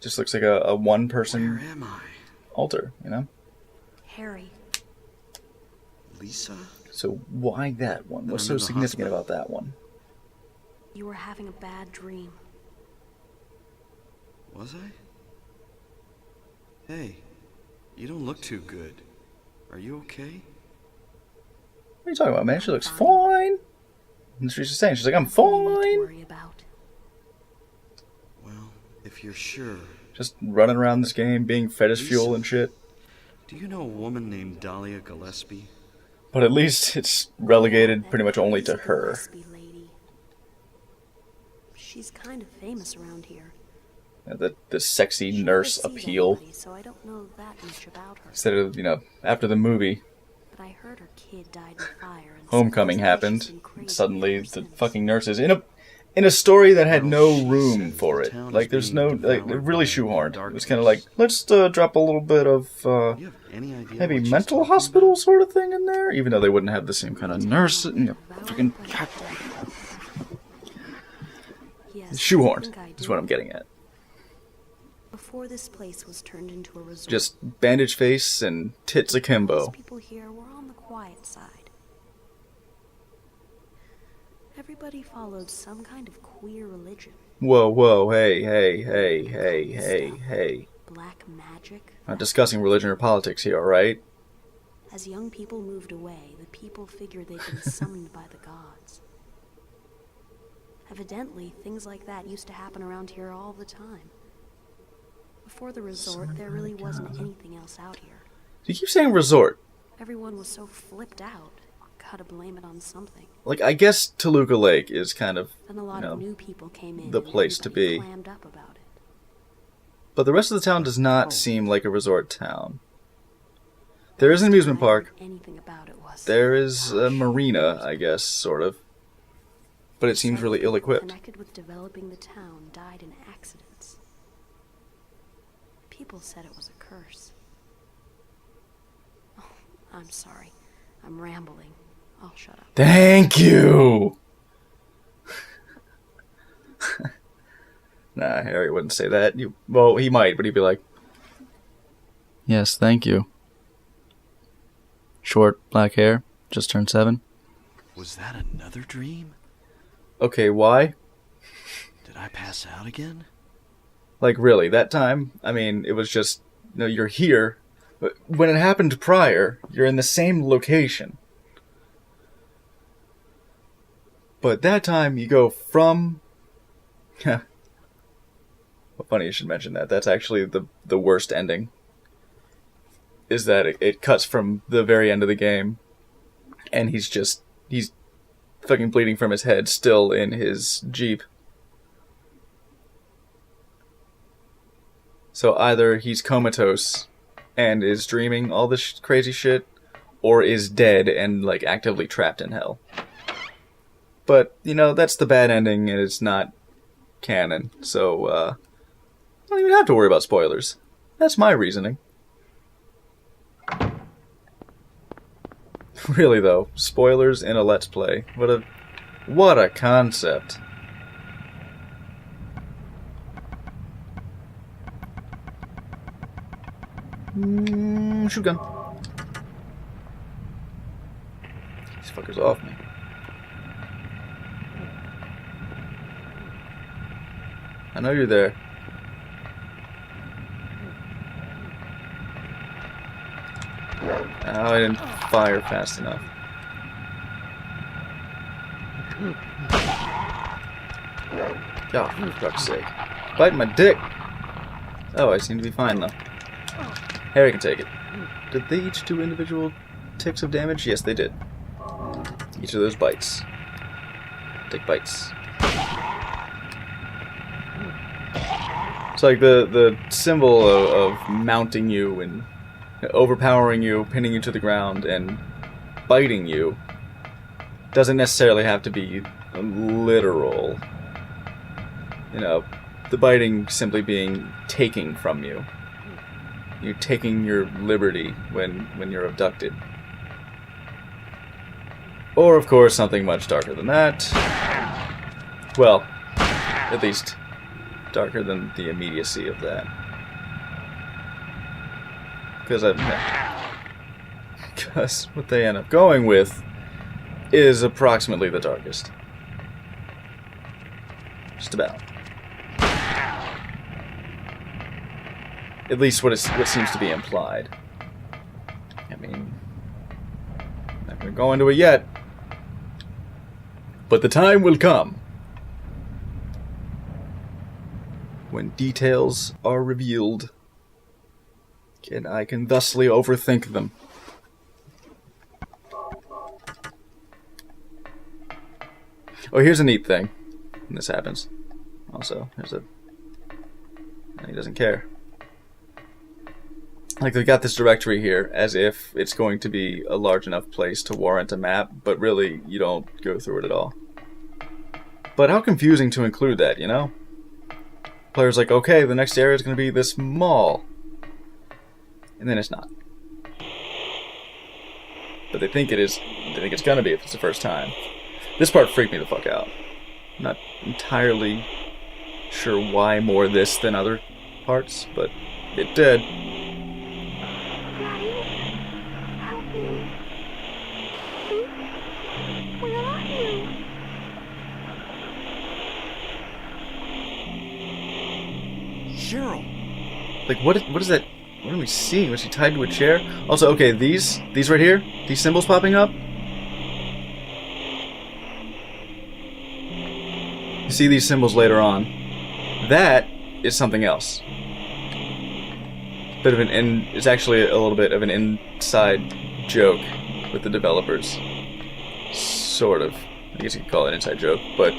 Just looks like a one-person Where am I? altar, you know? Harry. Lisa? So why that one? What's so significant about that one? You were having a bad dream. Was I? Hey, you don't look too good. Are you okay? What are you talking about, man? She looks fine. That's what she's saying. She's like, I'm fine. Worry about. Well, if you're sure. Just running around this game, being fetish fuel and shit. Do you know a woman named Dahlia Gillespie? But at least it's relegated pretty much only to her. Gillespie lady. She's kind of famous around here. The sexy nurse appeal. Anybody, so I don't know that much about her. Instead of, after the movie, But I heard her kid died in fire. And Homecoming happened. she's been crazy Suddenly, ever the since. fucking nurses in a story that had no room for it. Like, there's no, like, really shoehorned. It was kind of like, let's drop a little bit of You have any idea maybe what she's mental talking hospital about? sort of thing in there, even though they wouldn't have the same kind of nurse. Fucking Yes, I shoehorned think I is do. what I'm getting at. Before this place was turned into a resort, Just bandage face and tits akimbo. most people here were on the quiet side. Everybody followed some kind of queer religion. Whoa, hey. Black magic. Not discussing religion or politics here, alright? As young people moved away, the people figured they'd been summoned by the gods. Evidently, things like that used to happen around here all the time. Before the resort, there really wasn't anything else out here. You keep saying resort. Everyone was so flipped out. Gotta blame it on something. Like, I guess Toluca Lake is kind of, Then a lot of new people came in. the and place to everybody be. clammed up about it. But the rest of the town does not seem like a resort town. There is an amusement park. Anything about it was. There is a marina, I guess, sort of. But it seems really ill-equipped. Connected with developing the town died in accidents. People said it was a curse. Oh, I'm sorry. I'm rambling. I'll shut up. Thank you! Nah, Harry wouldn't say that. Well, he might, but he'd be like, yes, thank you. Short, black hair, just turned 7. Was that another dream? Okay, why? Did I pass out again? Like, really, that time, I mean, it was just, you're here, but when it happened prior, you're in the same location. But that time, you go from... Well, funny you should mention that. That's actually the worst ending. Is that it cuts from the very end of the game, and he's fucking bleeding from his head, still in his Jeep. So either he's comatose and is dreaming all this crazy shit, or is dead and, like, actively trapped in hell. But, that's the bad ending, and it's not canon, so, I don't even have to worry about spoilers. That's my reasoning. Really, though, spoilers in a Let's Play. What a concept. Shoot gun. These fuckers off me. I know you're there. Oh, I didn't fire fast enough. God, for fuck's sake. Bite my dick! Oh, I seem to be fine, though. Harry can take it. Did they each do individual ticks of damage? Yes, they did. Each of those bites. Take bites. It's like the symbol of mounting you and overpowering you, pinning you to the ground, and biting you doesn't necessarily have to be literal. The biting simply being taking from you. You're taking your liberty when you're abducted. Or, of course, something much darker than that. Well, at least darker than the immediacy of that. Because what they end up going with is approximately the darkest. Just about. At least what seems to be implied. I mean, I'm not going to go into it yet, but the time will come when details are revealed, and I can thusly overthink them. Oh, here's a neat thing when this happens. Also, he doesn't care. Like, they've got this directory here as if it's going to be a large enough place to warrant a map, but really, you don't go through it at all. But how confusing to include that, you know? Player's like, okay, the next area is going to be this mall. And then it's not. But they think it is. They think it's going to be if it's the first time. This part freaked me the fuck out. I'm not entirely sure why more this than other parts, but it did. Cheryl. Like, what is that? What are we seeing? Was she tied to a chair? Also, okay, these right here, these symbols popping up. You see these symbols later on. That is something else. It's actually a little bit of an inside joke with the developers. Sort of. I guess you could call it an inside joke, but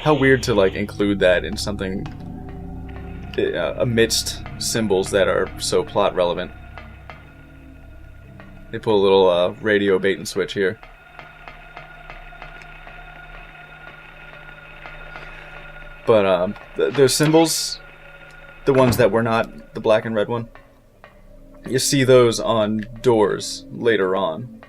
how weird to like include that in something amidst symbols that are so plot relevant. They pull a little radio bait and switch here. But those symbols, the ones that were not the black and red one, you see those on doors later on.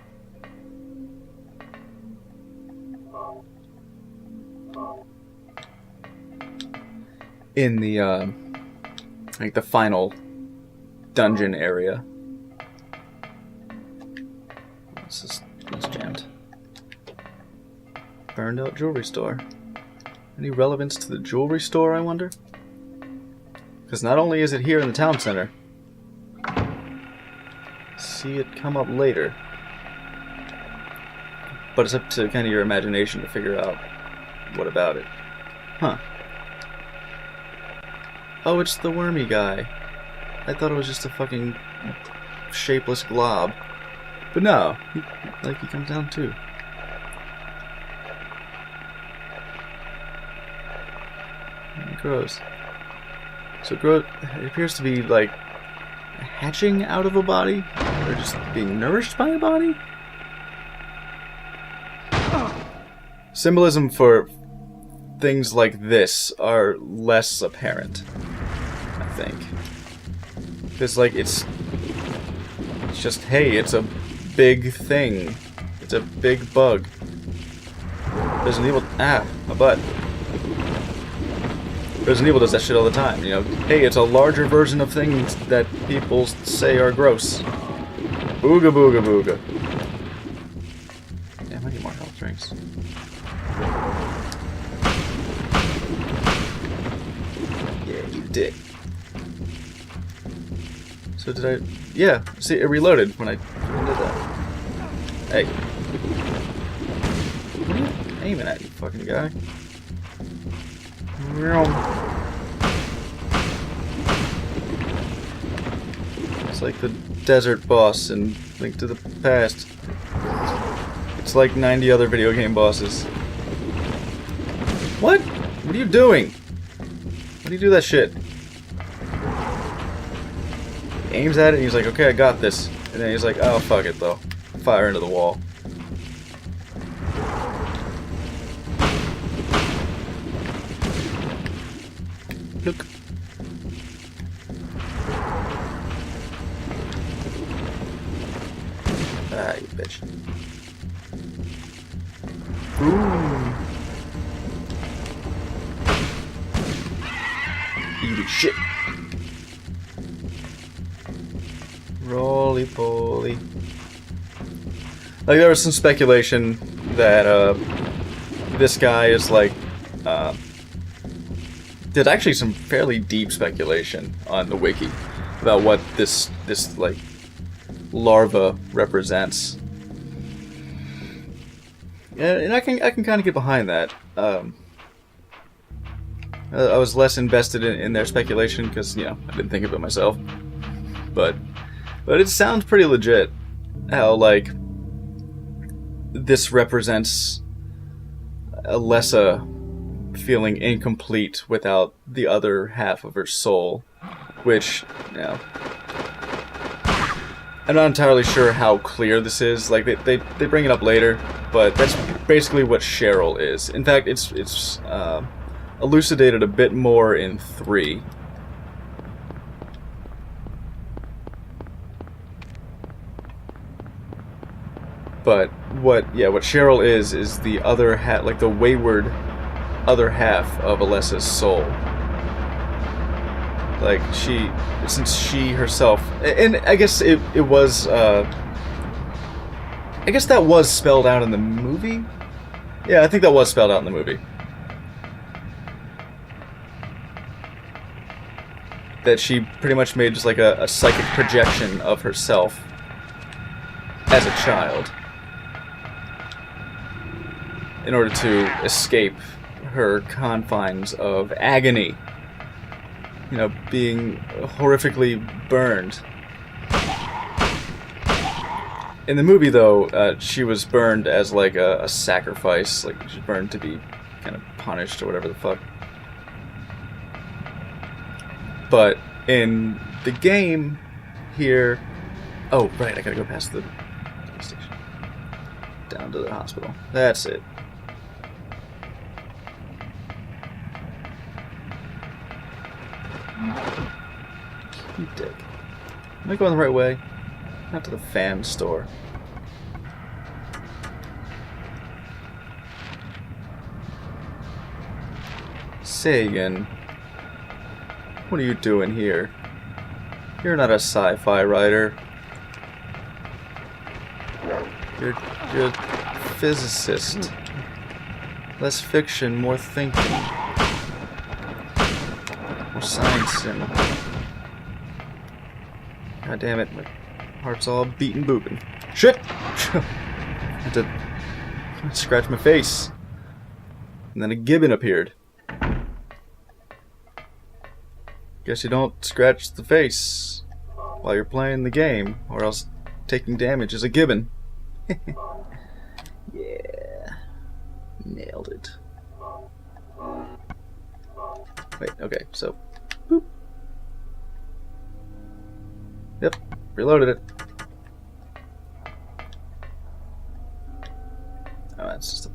In the like the final dungeon area. This is jammed. Burned out jewelry store. Any relevance to the jewelry store, I wonder? Because not only is it here in the town center, see it come up later, but it's up to kind of your imagination to figure out what about it. Huh. Oh, it's the wormy guy. I thought it was just a fucking shapeless glob. But no, he comes down too. And it grows. So it appears to be like hatching out of a body, or just being nourished by a body? Symbolism for things like this are less apparent, I think. Because, like, it's just, hey, it's a big thing. It's a big bug. Resident Evil... Ah, my butt. Resident Evil does that shit all the time, you know. Hey, it's a larger version of things that people say are gross. Booga booga booga. Damn, I need more health drinks. Yeah, you did. So did I... Yeah, see, it reloaded when I did that. Hey. What are you aiming at, you fucking guy? It's like the desert boss in Link to the Past. It's like 90 other video game bosses. What? What are you doing? Why do you do that shit? He aims at it and he's like, okay, I got this. And then he's like, oh, fuck it though. Fire into the wall. Look. Ah, you bitch. Ooh. Holy shit. Roly poly. Like, there was some speculation that this guy is like there's actually some fairly deep speculation on the wiki about what this like larva represents. And I can kind of get behind that. I was less invested in their speculation because, you know, I didn't think of it myself. But it sounds pretty legit how, like, this represents Alessa feeling incomplete without the other half of her soul, which, you know, I'm not entirely sure how clear this is. Like, they bring it up later, but that's basically what Cheryl is. In fact, it's elucidated a bit more in 3. But what Cheryl is the other half, like the wayward other half of Alessa's soul. Like, since she herself, and I guess it was, I guess that was spelled out in the movie? Yeah, I think that was spelled out in the movie. That she pretty much made just like a psychic projection of herself as a child in order to escape her confines of agony. You know, being horrifically burned. In the movie, though, she was burned as like a sacrifice. Like, she was burned to be kind of punished or whatever the fuck. But in the game here... Oh, right, I gotta go past the station. Down to the hospital. That's it. You dick. Am I going the right way? Not to the fan store. Say again. What are you doing here? You're not a sci-fi writer. You're a physicist. Less fiction, more thinking. More science and... God damn it, my heart's all beating booping. Shit! I had to scratch my face. And then a gibbon appeared. Guess you don't scratch the face while you're playing the game, or else taking damage is a gibbon. Yeah. Nailed it. Wait, okay, so... Boop. Yep, reloaded it. Oh, that's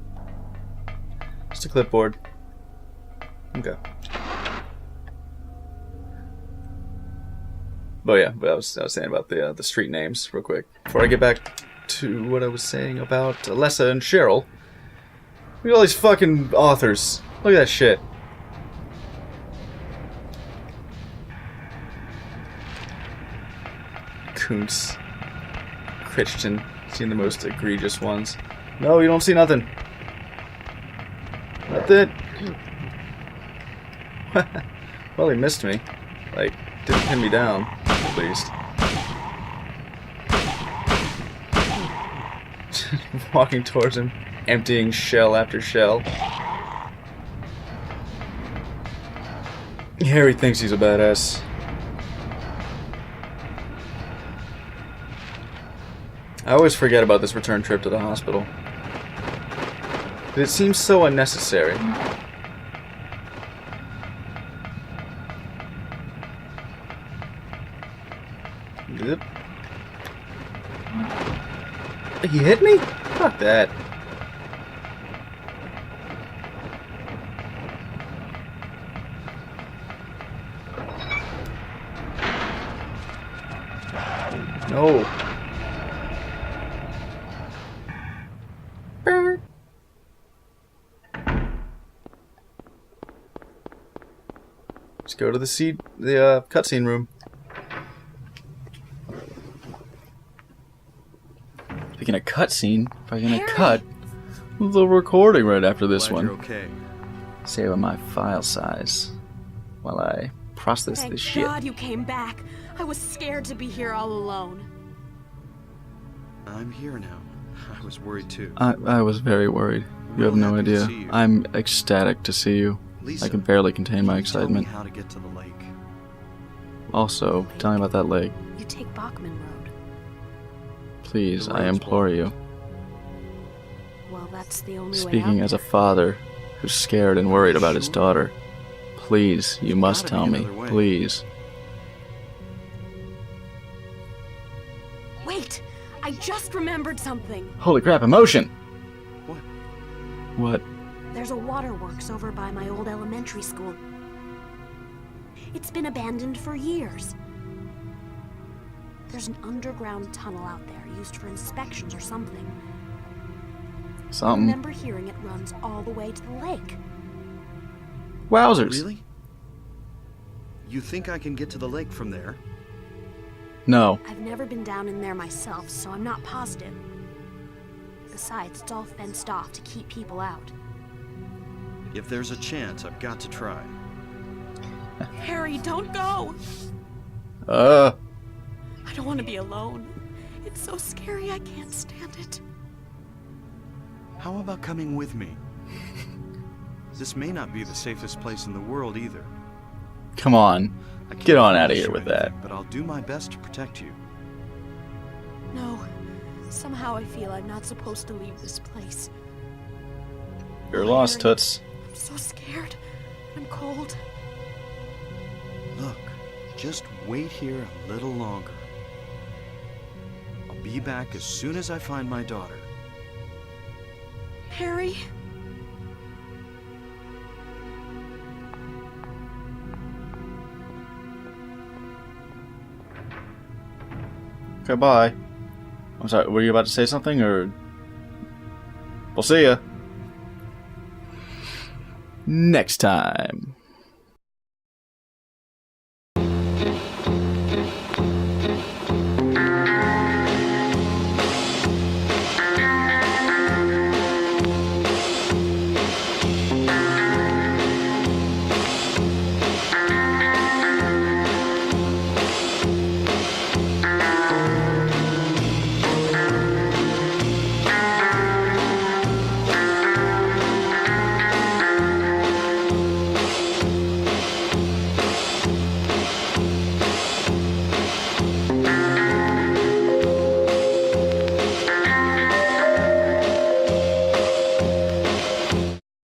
just a clipboard. Okay. But yeah, I was saying about the street names real quick before I get back to what I was saying about Alessa and Cheryl. Look at all these fucking authors. Look at that shit. Kuntz, Christian, seeing the most egregious ones. No, you don't see nothing. Nothing. Well, he missed me. Like, didn't pin me down, at least. Walking towards him, emptying shell after shell. Harry thinks he's a badass. I always forget about this return trip to the hospital. It seems so unnecessary. Yep. He hit me? Fuck that. No. Let's go to the cutscene room. Speaking of cutscene, if I'm gonna cut the recording right after this Glad one. you're okay. Save on my file size while I process Thank this shit. God you came back. I was scared to be here all alone. I'm here now. I was worried too. I was very worried. You have no happy to idea. see you. I'm ecstatic to see you. Lisa, I can barely contain my can you tell me excitement. how to get to the lake? Also, tell me about that lake. You take Bachman Road. Please, The I road's implore blocked. you. Well, that's the only way Speaking out as a there. father who's scared and worried about his Sure. daughter, please, you must gotta tell be me. another way. Please. Wait! I just remembered something. Holy crap, emotion! What? What? There's a waterworks over by my old elementary school. It's been abandoned for years. There's an underground tunnel out there used for inspections or something. I Something. remember hearing it runs all the way to the lake. Wowzers. Really? You think I can get to the lake from there? No. I've never been down in there myself, so I'm not positive. Besides, it's all fenced off to keep people out. If there's a chance, I've got to try. Harry, don't go! I don't want to be alone. It's so scary, I can't stand it. How about coming with me? This may not be the safest place in the world either. Come on. I can't Get on outta promise here you with anything, that. But I'll do my best to protect you. No. Somehow I feel I'm not supposed to leave this place. You're lost, Harry, Toots. I'm so scared. I'm cold. Look, just wait here a little longer. I'll be back as soon as I find my daughter. Harry? Okay, bye. I'm sorry, were you about to say something, or... We'll see ya. Next time.